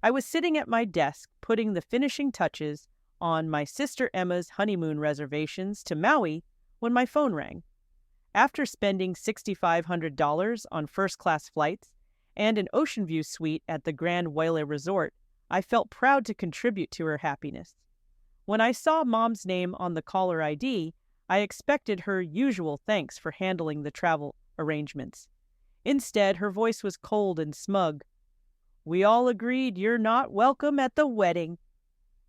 I was sitting at my desk putting the finishing touches on my sister Emma's honeymoon reservations to Maui when my phone rang. After spending $6,500 on first-class flights and an ocean view suite at the Grand Wailea Resort, I felt proud to contribute to her happiness. When I saw Mom's name on the caller ID, I expected her usual thanks for handling the travel arrangements. Instead, her voice was cold and smug. "We all agreed you're not welcome at the wedding."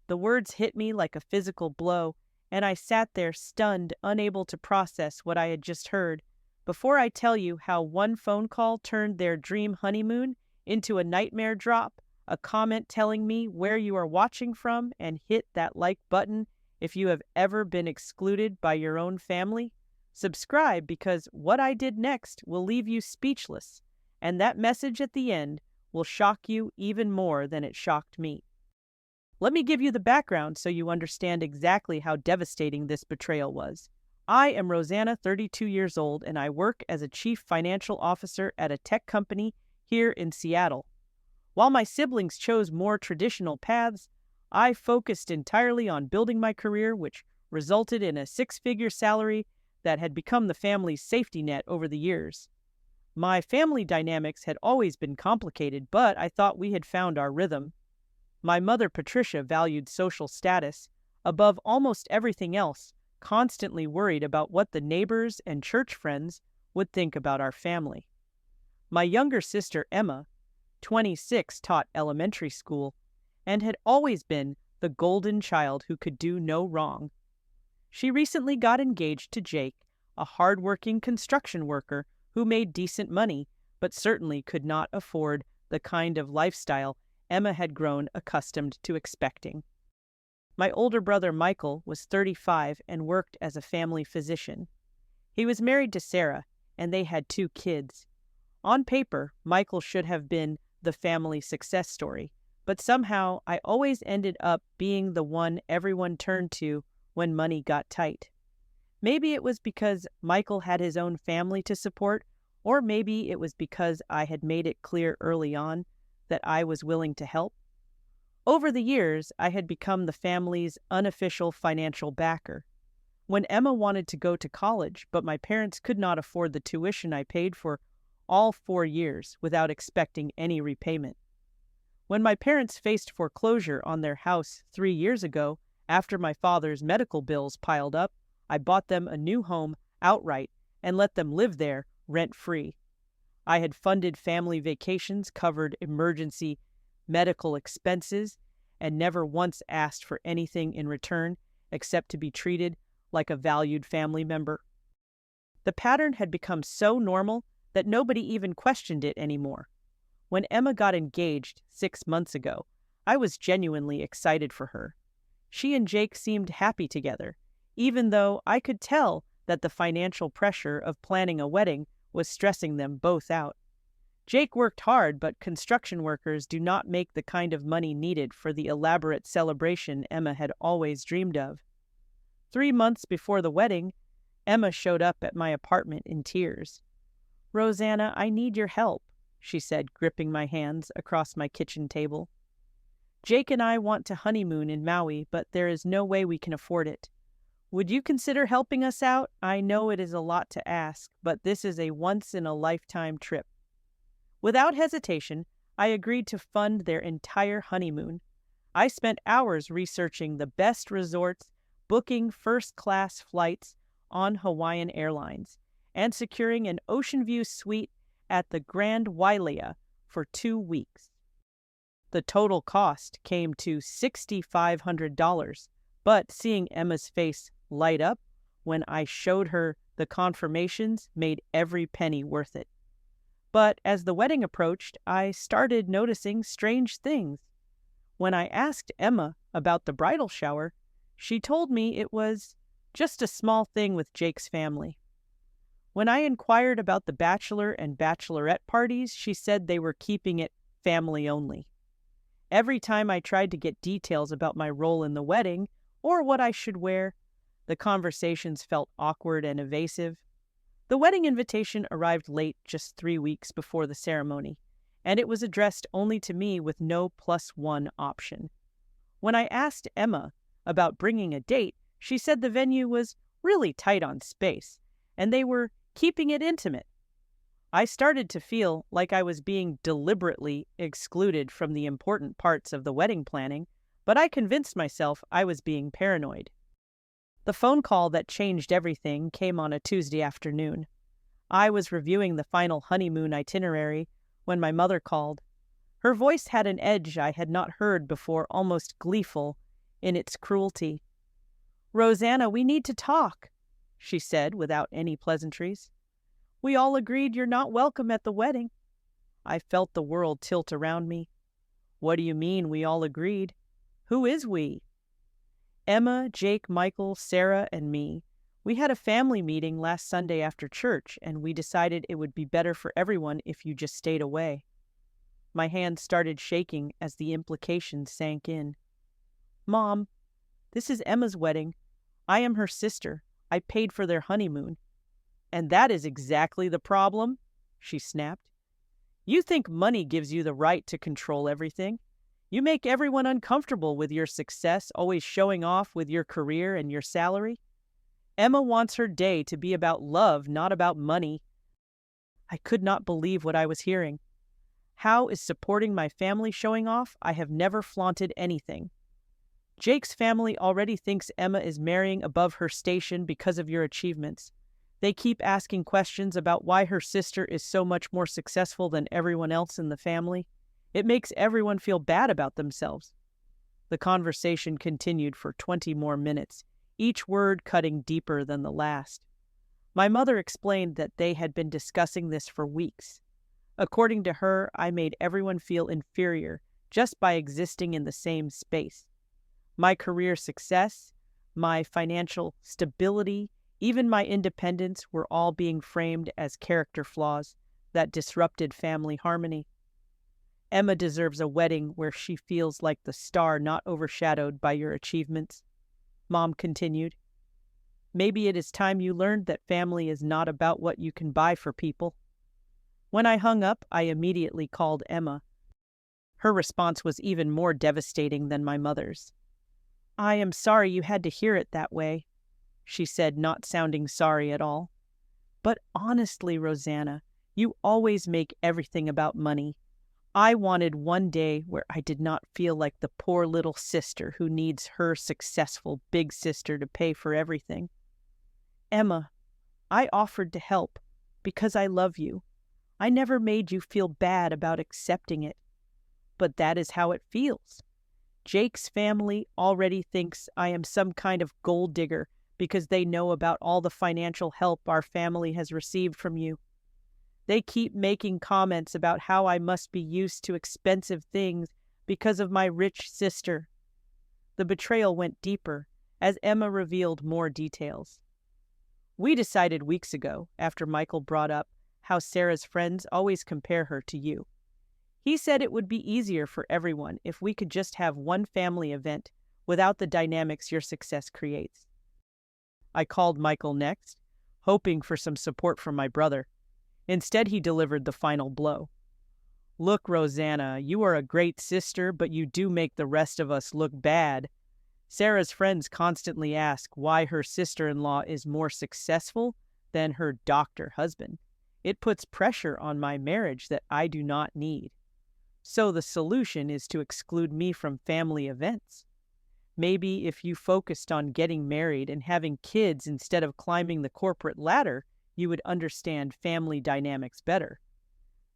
The words hit me like a physical blow, and I sat there stunned, unable to process what I had just heard. Before I tell you how one phone call turned their dream honeymoon into a nightmare drop, a comment telling me where you are watching from, and hit that like button if you have ever been excluded by your own family, subscribe because what I did next will leave you speechless, and that message at the end will shock you even more than it shocked me. Let me give you the background so you understand exactly how devastating this betrayal was. I am Rosanna, 32 years old, and I work as a chief financial officer at a tech company here in Seattle. While my siblings chose more traditional paths, I focused entirely on building my career, which resulted in a six-figure salary that had become the family's safety net over the years. My family dynamics had always been complicated, but I thought we had found our rhythm. My mother, Patricia, valued social status above almost everything else, constantly worried about what the neighbors and church friends would think about our family. My younger sister, Emma, 26, taught elementary school and had always been the golden child who could do no wrong. She recently got engaged to Jake, a hard-working construction worker who made decent money, but certainly could not afford the kind of lifestyle Emma had grown accustomed to expecting. My older brother Michael was 35 and worked as a family physician. He was married to Sarah, and they had 2 kids. On paper, Michael should have been the family success story, but somehow I always ended up being the one everyone turned to when money got tight. Maybe it was because Michael had his own family to support, or maybe it was because I had made it clear early on that I was willing to help. Over the years, I had become the family's unofficial financial backer. When Emma wanted to go to college, but my parents could not afford the tuition I paid for all 4 years without expecting any repayment. When my parents faced foreclosure on their house 3 years ago, after my father's medical bills piled up, I bought them a new home outright and let them live there rent-free. I had funded family vacations, covered emergency medical expenses, and never once asked for anything in return except to be treated like a valued family member. The pattern had become so normal that nobody even questioned it anymore. When Emma got engaged 6 months ago, I was genuinely excited for her. She and Jake seemed happy together, even though I could tell that the financial pressure of planning a wedding was stressing them both out. Jake worked hard, but construction workers do not make the kind of money needed for the elaborate celebration Emma had always dreamed of. 3 months before the wedding, Emma showed up at my apartment in tears. "Rosanna, I need your help," she said, gripping my hands across my kitchen table. "Jake and I want to honeymoon in Maui, but there is no way we can afford it. Would you consider helping us out? I know it is a lot to ask, but this is a once-in-a-lifetime trip." Without hesitation, I agreed to fund their entire honeymoon. I spent hours researching the best resorts, booking first-class flights on Hawaiian Airlines, and securing an ocean view suite at the Grand Wailea for 2 weeks. The total cost came to $6,500, but seeing Emma's face light up when I showed her the confirmations made every penny worth it. But as the wedding approached, I started noticing strange things. When I asked Emma about the bridal shower, she told me it was just a small thing with Jake's family. When I inquired about the bachelor and bachelorette parties, she said they were keeping it family only. Every time I tried to get details about my role in the wedding or what I should wear, the conversations felt awkward and evasive. The wedding invitation arrived late, just 3 weeks before the ceremony, and it was addressed only to me with no +1 option. When I asked Emma about bringing a date, she said the venue was really tight on space, and they were keeping it intimate. I started to feel like I was being deliberately excluded from the important parts of the wedding planning, but I convinced myself I was being paranoid. The phone call that changed everything came on a Tuesday afternoon. I was reviewing the final honeymoon itinerary when my mother called. Her voice had an edge I had not heard before, almost gleeful in its cruelty. "Rosanna, we need to talk," she said without any pleasantries. "We all agreed you're not welcome at the wedding." I felt the world tilt around me. "What do you mean, we all agreed? Who is we?" "Emma, Jake, Michael, Sarah, and me. We had a family meeting last Sunday after church, and we decided it would be better for everyone if you just stayed away." My hand started shaking as the implications sank in. "Mom, this is Emma's wedding. I am her sister. I paid for their honeymoon." "And that is exactly the problem," she snapped. "You think money gives you the right to control everything. You make everyone uncomfortable with your success, always showing off with your career and your salary. Emma wants her day to be about love, not about money." I could not believe what I was hearing. How is supporting my family showing off? I have never flaunted anything. Jake's family already thinks Emma is marrying above her station because of your achievements. They keep asking questions about why her sister is so much more successful than everyone else in the family. It makes everyone feel bad about themselves. The conversation continued for 20 more minutes, each word cutting deeper than the last. My mother explained that they had been discussing this for weeks. According to her, I made everyone feel inferior just by existing in the same space. My career success, my financial stability, even my independence were all being framed as character flaws that disrupted family harmony. "Emma deserves a wedding where she feels like the star, not overshadowed by your achievements," Mom continued. "Maybe it is time you learned that family is not about what you can buy for people." When I hung up, I immediately called Emma. Her response was even more devastating than my mother's. "I am sorry you had to hear it that way," she said, not sounding sorry at all. "But honestly, Rosanna, you always make everything about money. I wanted one day where I did not feel like the poor little sister who needs her successful big sister to pay for everything. Emma, I offered to help because I love you. I never made you feel bad about accepting it. But that is how it feels. Jake's family already thinks I am some kind of gold digger because they know about all the financial help our family has received from you. They keep making comments about how I must be used to expensive things because of my rich sister." The betrayal went deeper as Emma revealed more details. "We decided weeks ago, after Michael brought up how Sarah's friends always compare her to you. He said it would be easier for everyone if we could just have one family event without the dynamics your success creates." I called Michael next, hoping for some support from my brother. Instead, he delivered the final blow. "Look, Rosanna, you are a great sister, but you do make the rest of us look bad. Sarah's friends constantly ask why her sister-in-law is more successful than her doctor husband. It puts pressure on my marriage that I do not need. So the solution is to exclude me from family events. Maybe if you focused on getting married and having kids instead of climbing the corporate ladder, you would understand family dynamics better.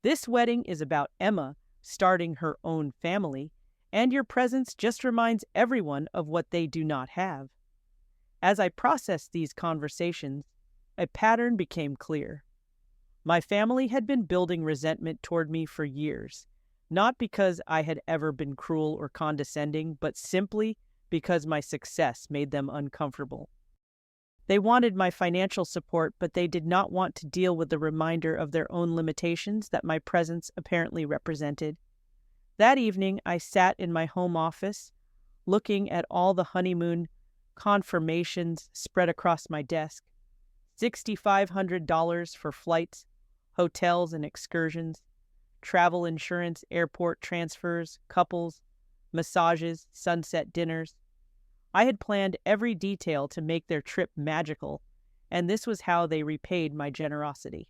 This wedding is about Emma starting her own family, and your presence just reminds everyone of what they do not have." As I processed these conversations, a pattern became clear. My family had been building resentment toward me for years, not because I had ever been cruel or condescending, but simply because my success made them uncomfortable. They wanted my financial support, but they did not want to deal with the reminder of their own limitations that my presence apparently represented. That evening, I sat in my home office, looking at all the honeymoon confirmations spread across my desk. $6,500 for flights, hotels, and excursions. travel insurance, airport transfers, couples, massages, sunset dinners. I had planned every detail to make their trip magical, and this was how they repaid my generosity.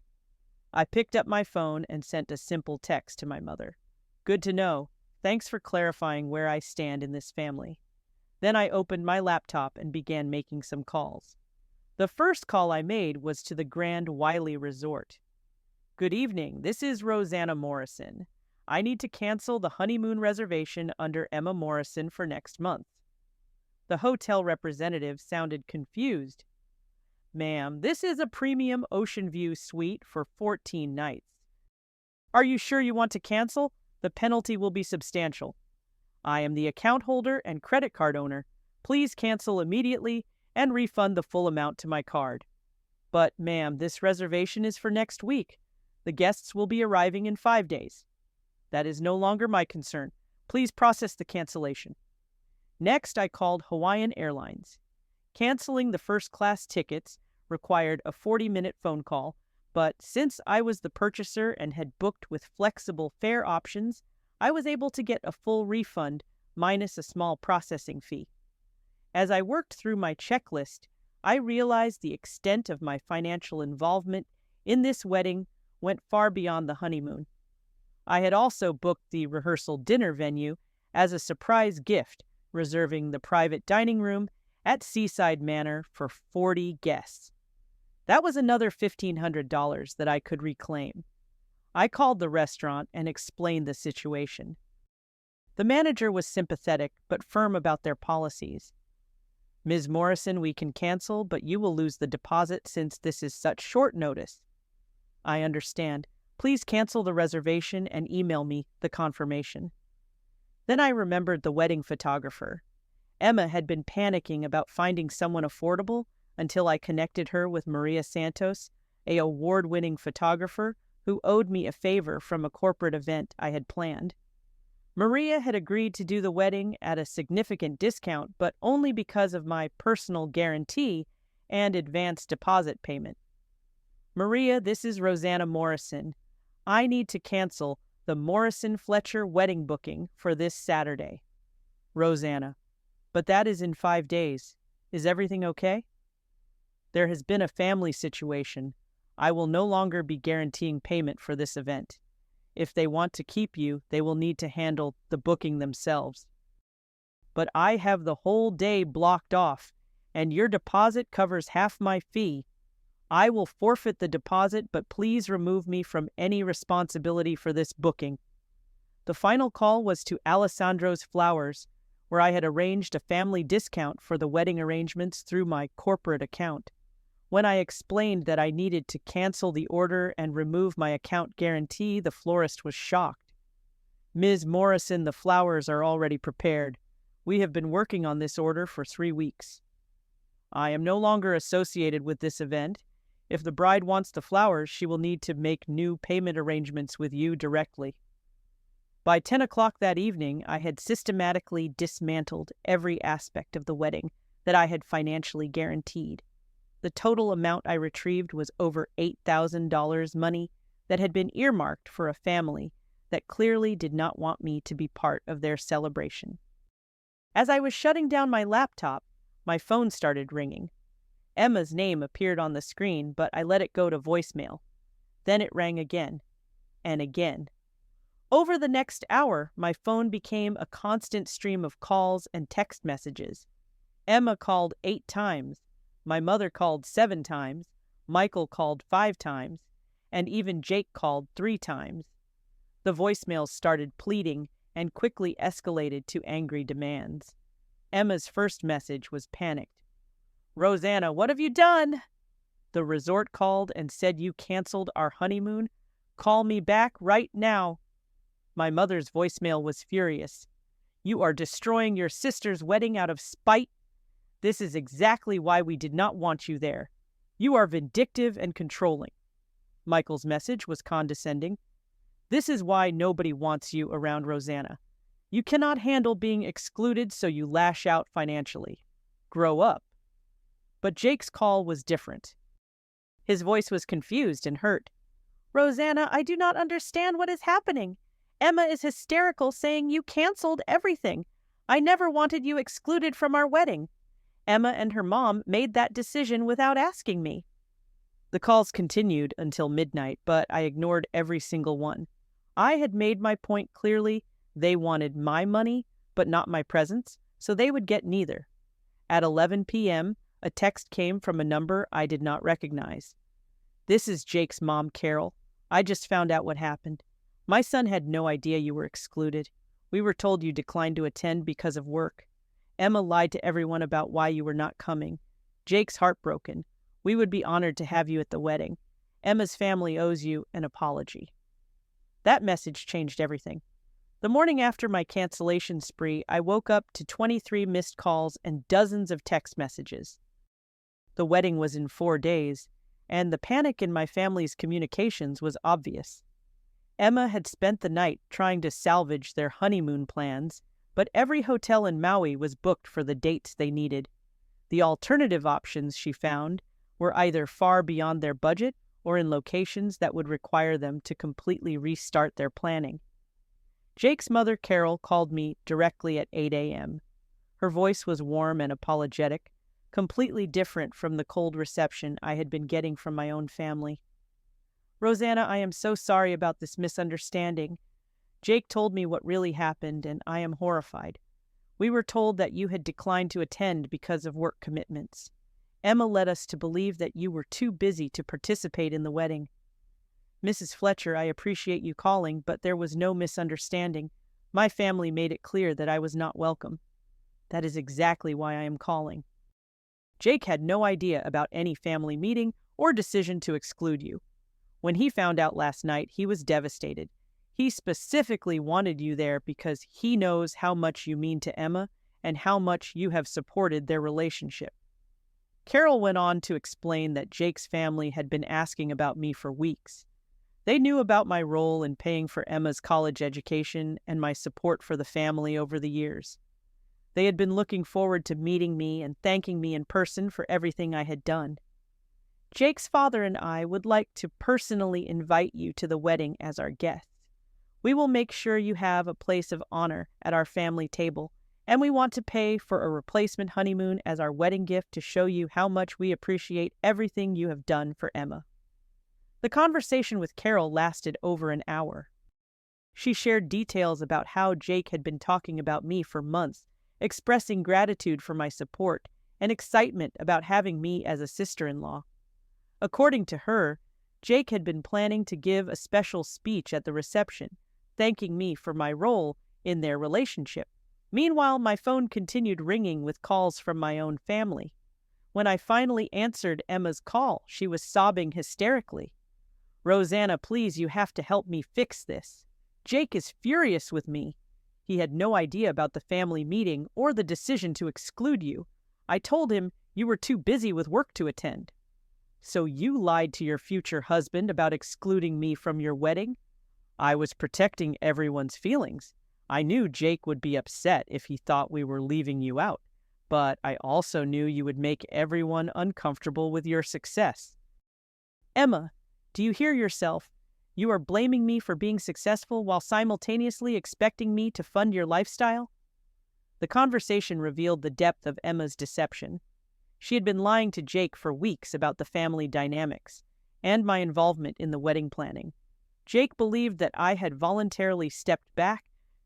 I picked up my phone and sent a simple text to my mother. "Good to know. Thanks for clarifying where I stand in this family." Then I opened my laptop and began making some calls. The first call I made was to the Grand Wiley Resort. "Good evening. This is Rosanna Morrison. I need to cancel the honeymoon reservation under Emma Morrison for next month." The hotel representative sounded confused. "Ma'am, this is a premium ocean view suite for 14 nights. Are you sure you want to cancel? The penalty will be substantial. I am the account holder and credit card owner. Please cancel immediately and refund the full amount to my card." "But, ma'am, this reservation is for next week. The guests will be arriving in 5 days." "That is no longer my concern. Please process the cancellation." Next, I called Hawaiian Airlines. Canceling the first-class tickets required a 40-minute phone call, but since I was the purchaser and had booked with flexible fare options, I was able to get a full refund minus a small processing fee. As I worked through my checklist, I realized the extent of my financial involvement in this wedding went far beyond the honeymoon. I had also booked the rehearsal dinner venue as a surprise gift, reserving the private dining room at Seaside Manor for 40 guests. That was another $1,500 that I could reclaim. I called the restaurant and explained the situation. The manager was sympathetic but firm about their policies. "Ms. Morrison, we can cancel, but you will lose the deposit since this is such short notice." "I understand. Please cancel the reservation and email me the confirmation." Then I remembered the wedding photographer. Emma had been panicking about finding someone affordable until I connected her with Maria Santos, an award-winning photographer who owed me a favor from a corporate event I had planned. Maria had agreed to do the wedding at a significant discount, but only because of my personal guarantee and advance deposit payment. "Maria, this is Rosanna Morrison. I need to cancel the Morrison-Fletcher wedding booking for this Saturday." "Rosanna, but that is in 5 days. Is everything okay?" "There has been a family situation. I will no longer be guaranteeing payment for this event. If they want to keep you, they will need to handle the booking themselves." "But I have the whole day blocked off, and your deposit covers half my fee. I will forfeit the deposit, but please remove me from any responsibility for this booking." The final call was to Alessandro's Flowers, where I had arranged a family discount for the wedding arrangements through my corporate account. When I explained that I needed to cancel the order and remove my account guarantee, the florist was shocked. "Ms. Morrison, the flowers are already prepared. We have been working on this order for 3 weeks." "I am no longer associated with this event. If the bride wants the flowers, she will need to make new payment arrangements with you directly." By 10 o'clock that evening, I had systematically dismantled every aspect of the wedding that I had financially guaranteed. The total amount I retrieved was over $8,000 money that had been earmarked for a family that clearly did not want me to be part of their celebration. As I was shutting down my laptop, my phone started ringing. Emma's name appeared on the screen, but I let it go to voicemail. Then it rang again, and again. Over the next hour, my phone became a constant stream of calls and text messages. Emma called 8 times. My mother called 7 times, Michael called 5 times, and even Jake called 3 times. The voicemails started pleading and quickly escalated to angry demands. Emma's first message was panicked. "Rosanna, what have you done?" "The resort called and said you canceled our honeymoon. Call me back right now." My mother's voicemail was furious. "You are destroying your sister's wedding out of spite. This is exactly why we did not want you there. You are vindictive and controlling." Michael's message was condescending. "This is why nobody wants you around Rosanna. You cannot handle being excluded, so you lash out financially. Grow up." But Jake's call was different. His voice was confused and hurt. Rosanna, I do not understand what is happening. Emma is hysterical, saying you canceled everything. I never wanted you excluded from our wedding. Emma and her mom made that decision without asking me. The calls continued until midnight, but I ignored every single one. I had made my point clearly. They wanted my money, but not my presence, so they would get neither. At 11 p.m., a text came from a number I did not recognize. This is Jake's mom, Carol. I just found out what happened. My son had no idea you were excluded. We were told you declined to attend because of work. Emma lied to everyone about why you were not coming. Jake's heartbroken. We would be honored to have you at the wedding. Emma's family owes you an apology. That message changed everything. The morning after my cancellation spree, I woke up to 23 missed calls and dozens of text messages. The wedding was in 4 days, and the panic in my family's communications was obvious. Emma had spent the night trying to salvage their honeymoon plans, but every hotel in Maui was booked for the dates they needed. The alternative options she found were either far beyond their budget or in locations that would require them to completely restart their planning. Jake's mother, Carol, called me directly at 8 a.m. Her voice was warm and apologetic, completely different from the cold reception I had been getting from my own family. Rosanna, I am so sorry about this misunderstanding. Jake told me what really happened, and I am horrified. We were told that you had declined to attend because of work commitments. Emma led us to believe that you were too busy to participate in the wedding. Mrs. Fletcher, I appreciate you calling, but there was no misunderstanding. My family made it clear that I was not welcome. That is exactly why I am calling. Jake had no idea about any family meeting or decision to exclude you. When he found out last night, he was devastated. He specifically wanted you there because he knows how much you mean to Emma and how much you have supported their relationship. Carol went on to explain that Jake's family had been asking about me for weeks. They knew about my role in paying for Emma's college education and my support for the family over the years. They had been looking forward to meeting me and thanking me in person for everything I had done. Jake's father and I would like to personally invite you to the wedding as our guests. We will make sure you have a place of honor at our family table, and we want to pay for a replacement honeymoon as our wedding gift to show you how much we appreciate everything you have done for Emma. The conversation with Carol lasted over an hour. She shared details about how Jake had been talking about me for months, expressing gratitude for my support and excitement about having me as a sister-in-law. According to her, Jake had been planning to give a special speech at the reception, thanking me for my role in their relationship. Meanwhile, my phone continued ringing with calls from my own family. When I finally answered Emma's call, she was sobbing hysterically. Rosanna, please, you have to help me fix this. Jake is furious with me. He had no idea about the family meeting or the decision to exclude you. I told him you were too busy with work to attend. So you lied to your future husband about excluding me from your wedding? I was protecting everyone's feelings. I knew Jake would be upset if he thought we were leaving you out, but I also knew you would make everyone uncomfortable with your success. Emma, do you hear yourself? You are blaming me for being successful while simultaneously expecting me to fund your lifestyle? The conversation revealed the depth of Emma's deception. She had been lying to Jake for weeks about the family dynamics and my involvement in the wedding planning. Jake believed that I had voluntarily stepped back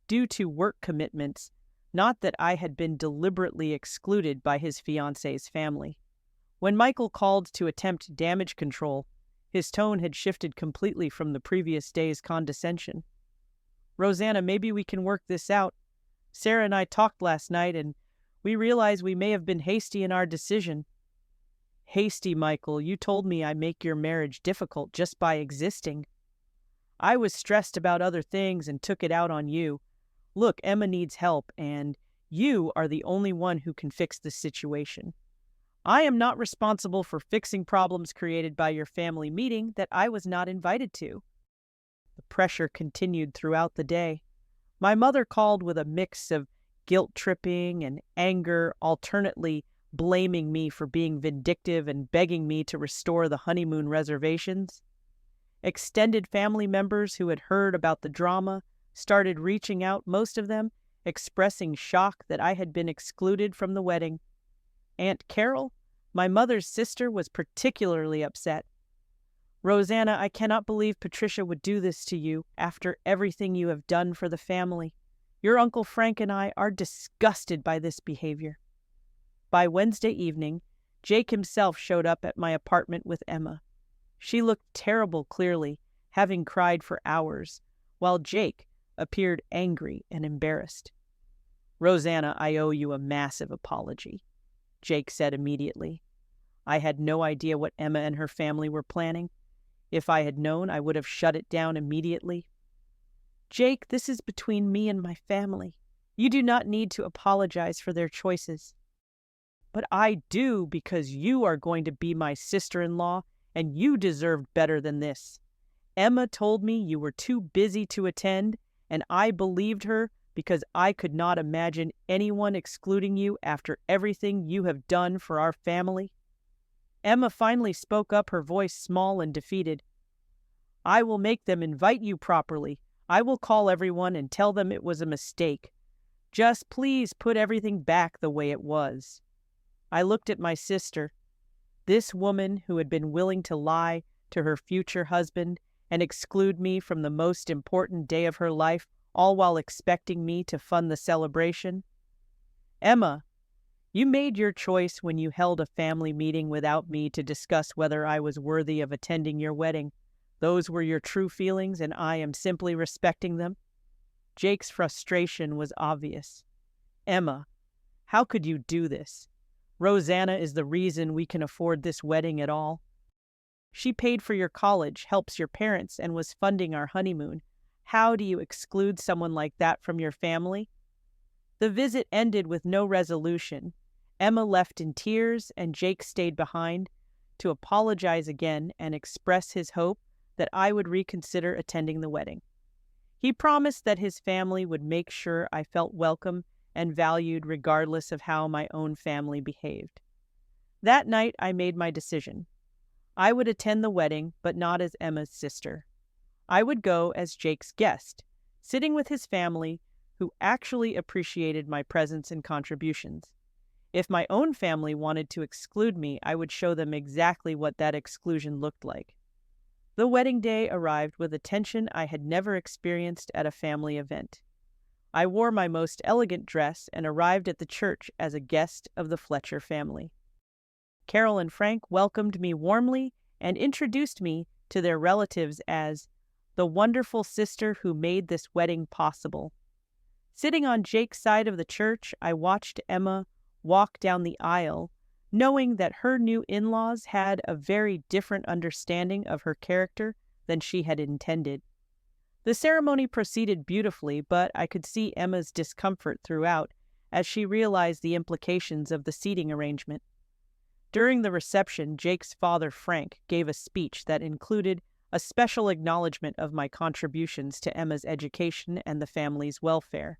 due to work commitments, not that I had been deliberately excluded by his fiancé's family. When Michael called to attempt damage control, his tone had shifted completely from the previous day's condescension. Rosanna, maybe we can work this out. Sarah and I talked last night, and we realized we may have been hasty in our decision. Hasty, Michael. You told me I make your marriage difficult just by existing. I was stressed about other things and took it out on you. Look, Emma needs help, and you are the only one who can fix this situation. I am not responsible for fixing problems created by your family meeting that I was not invited to. The pressure continued throughout the day. My mother called with a mix of guilt-tripping and anger, alternately blaming me for being vindictive and begging me to restore the honeymoon reservations. Extended family members who had heard about the drama started reaching out, most of them expressing shock that I had been excluded from the wedding. Aunt Carol, my mother's sister, was particularly upset. "Rosanna, I cannot believe Patricia would do this to you after everything you have done for the family. Your Uncle Frank and I are disgusted by this behavior." By Wednesday evening, Jake himself showed up at my apartment with Emma. She looked terrible, clearly, having cried for hours, while Jake appeared angry and embarrassed. "Rosanna, I owe you a massive apology," Jake said immediately. "I had no idea what Emma and her family were planning. If I had known, I would have shut it down immediately." "Jake, this is between me and my family. You do not need to apologize for their choices." "But I do, because you are going to be my sister-in-law, and you deserved better than this. Emma told me you were too busy to attend, and I believed her because I could not imagine anyone excluding you after everything you have done for our family." Emma finally spoke up, her voice small and defeated. "I will make them invite you properly. I will call everyone and tell them it was a mistake. Just please put everything back the way it was." I looked at my sister. This woman who had been willing to lie to her future husband and exclude me from the most important day of her life, all while expecting me to fund the celebration. "Emma, you made your choice when you held a family meeting without me to discuss whether I was worthy of attending your wedding. Those were your true feelings, and I am simply respecting them." Jake's frustration was obvious. "Emma, how could you do this? Rosanna is the reason we can afford this wedding at all. She paid for your college, helps your parents, and was funding our honeymoon. How do you exclude someone like that from your family?" The visit ended with no resolution. Emma left in tears, and Jake stayed behind to apologize again and express his hope that I would reconsider attending the wedding. He promised that his family would make sure I felt welcome and valued regardless of how my own family behaved. That night, I made my decision. I would attend the wedding, but not as Emma's sister. I would go as Jake's guest, sitting with his family, who actually appreciated my presence and contributions. If my own family wanted to exclude me, I would show them exactly what that exclusion looked like. The wedding day arrived with a tension I had never experienced at a family event. I wore my most elegant dress and arrived at the church as a guest of the Fletcher family. Carol and Frank welcomed me warmly and introduced me to their relatives as the wonderful sister who made this wedding possible. Sitting on Jake's side of the church, I watched Emma walk down the aisle, knowing that her new in-laws had a very different understanding of her character than she had intended. The ceremony proceeded beautifully, but I could see Emma's discomfort throughout as she realized the implications of the seating arrangement. During the reception, Jake's father, Frank, gave a speech that included a special acknowledgement of my contributions to Emma's education and the family's welfare.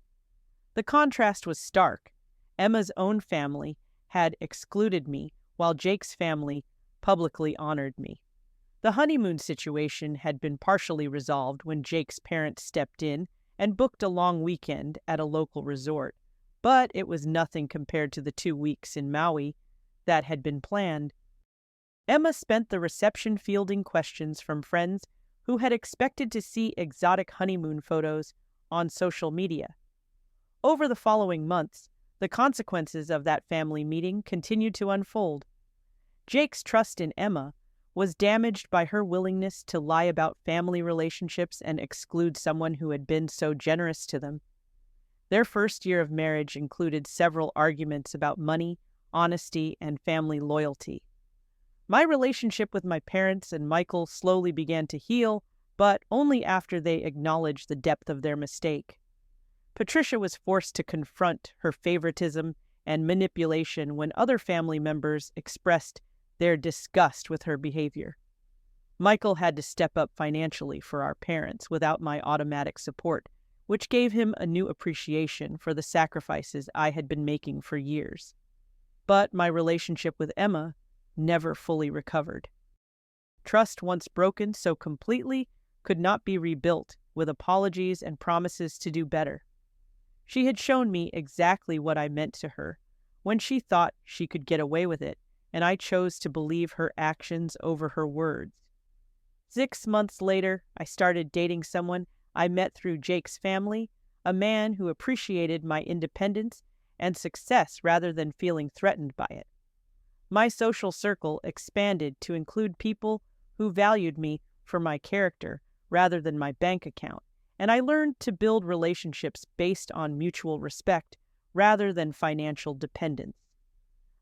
The contrast was stark. Emma's own family had excluded me, while Jake's family publicly honored me. The honeymoon situation had been partially resolved when Jake's parents stepped in and booked a long weekend at a local resort, but it was nothing compared to the 2 weeks in Maui that had been planned. Emma spent the reception fielding questions from friends who had expected to see exotic honeymoon photos on social media. Over the following months, the consequences of that family meeting continued to unfold. Jake's trust in Emma was damaged by her willingness to lie about family relationships and exclude someone who had been so generous to them. Their first year of marriage included several arguments about money, honesty, and family loyalty. My relationship with my parents and Michael slowly began to heal, but only after they acknowledged the depth of their mistake. Patricia was forced to confront her favoritism and manipulation when other family members expressed their disgust with her behavior. Michael had to step up financially for our parents without my automatic support, which gave him a new appreciation for the sacrifices I had been making for years. But my relationship with Emma never fully recovered. Trust once broken so completely could not be rebuilt with apologies and promises to do better. She had shown me exactly what I meant to her when she thought she could get away with it, and I chose to believe her actions over her words. 6 months later, I started dating someone I met through Jake's family, a man who appreciated my independence and success rather than feeling threatened by it. My social circle expanded to include people who valued me for my character rather than my bank account, and I learned to build relationships based on mutual respect rather than financial dependence.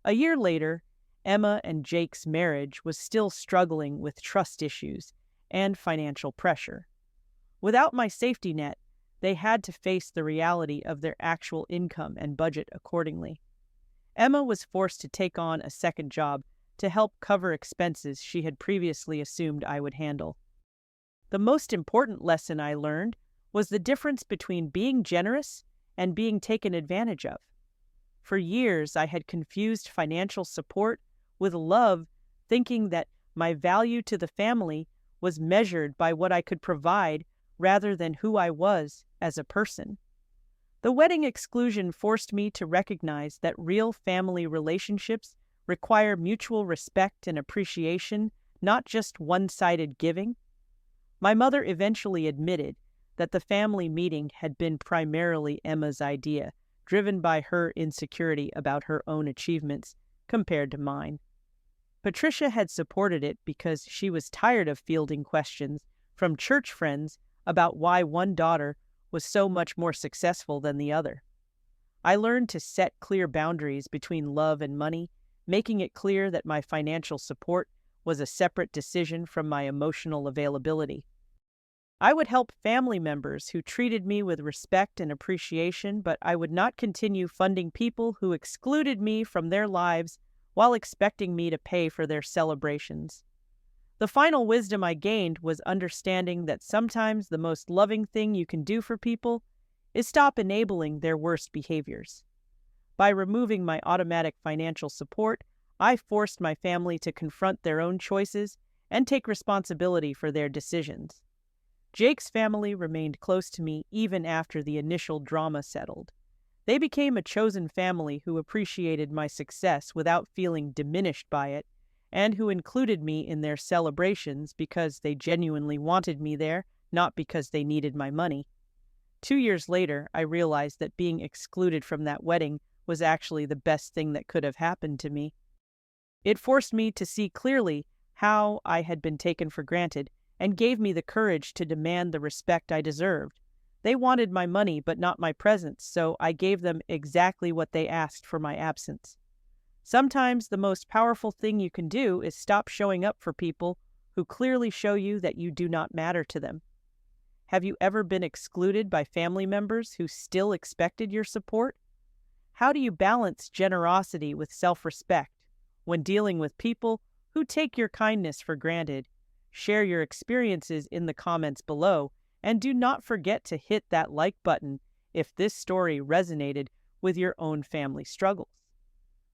A year later, Emma and Jake's marriage was still struggling with trust issues and financial pressure. Without my safety net, they had to face the reality of their actual income and budget accordingly. Emma was forced to take on a second job to help cover expenses she had previously assumed I would handle. The most important lesson I learned was the difference between being generous and being taken advantage of. For years, I had confused financial support with love, thinking that my value to the family was measured by what I could provide rather than who I was as a person. The wedding exclusion forced me to recognize that real family relationships require mutual respect and appreciation, not just one-sided giving. My mother eventually admitted that the family meeting had been primarily Emma's idea, driven by her insecurity about her own achievements compared to mine. Patricia had supported it because she was tired of fielding questions from church friends about why one daughter was so much more successful than the other. I learned to set clear boundaries between love and money, making it clear that my financial support was a separate decision from my emotional availability. I would help family members who treated me with respect and appreciation, but I would not continue funding people who excluded me from their lives while expecting me to pay for their celebrations. The final wisdom I gained was understanding that sometimes the most loving thing you can do for people is stop enabling their worst behaviors. By removing my automatic financial support, I forced my family to confront their own choices and take responsibility for their decisions. Jake's family remained close to me even after the initial drama settled. They became a chosen family who appreciated my success without feeling diminished by it, and who included me in their celebrations because they genuinely wanted me there, not because they needed my money. 2 years later, I realized that being excluded from that wedding was actually the best thing that could have happened to me. It forced me to see clearly how I had been taken for granted and gave me the courage to demand the respect I deserved. They wanted my money but not my presence, so I gave them exactly what they asked for my absence. Sometimes the most powerful thing you can do is stop showing up for people who clearly show you that you do not matter to them. Have you ever been excluded by family members who still expected your support? How do you balance generosity with self-respect when dealing with people who take your kindness for granted? Share your experiences in the comments below, and do not forget to hit that like button if this story resonated with your own family struggles.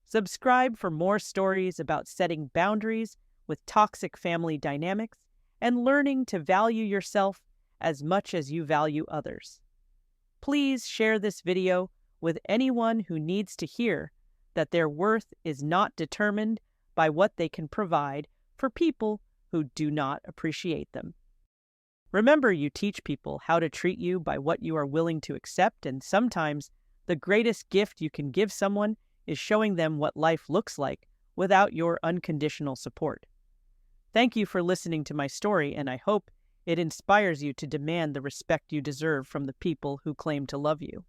Subscribe for more stories about setting boundaries with toxic family dynamics and learning to value yourself as much as you value others. Please share this video with anyone who needs to hear that their worth is not determined by what they can provide for people who do not appreciate them. Remember, you teach people how to treat you by what you are willing to accept, and sometimes the greatest gift you can give someone is showing them what life looks like without your unconditional support. Thank you for listening to my story, and I hope it inspires you to demand the respect you deserve from the people who claim to love you.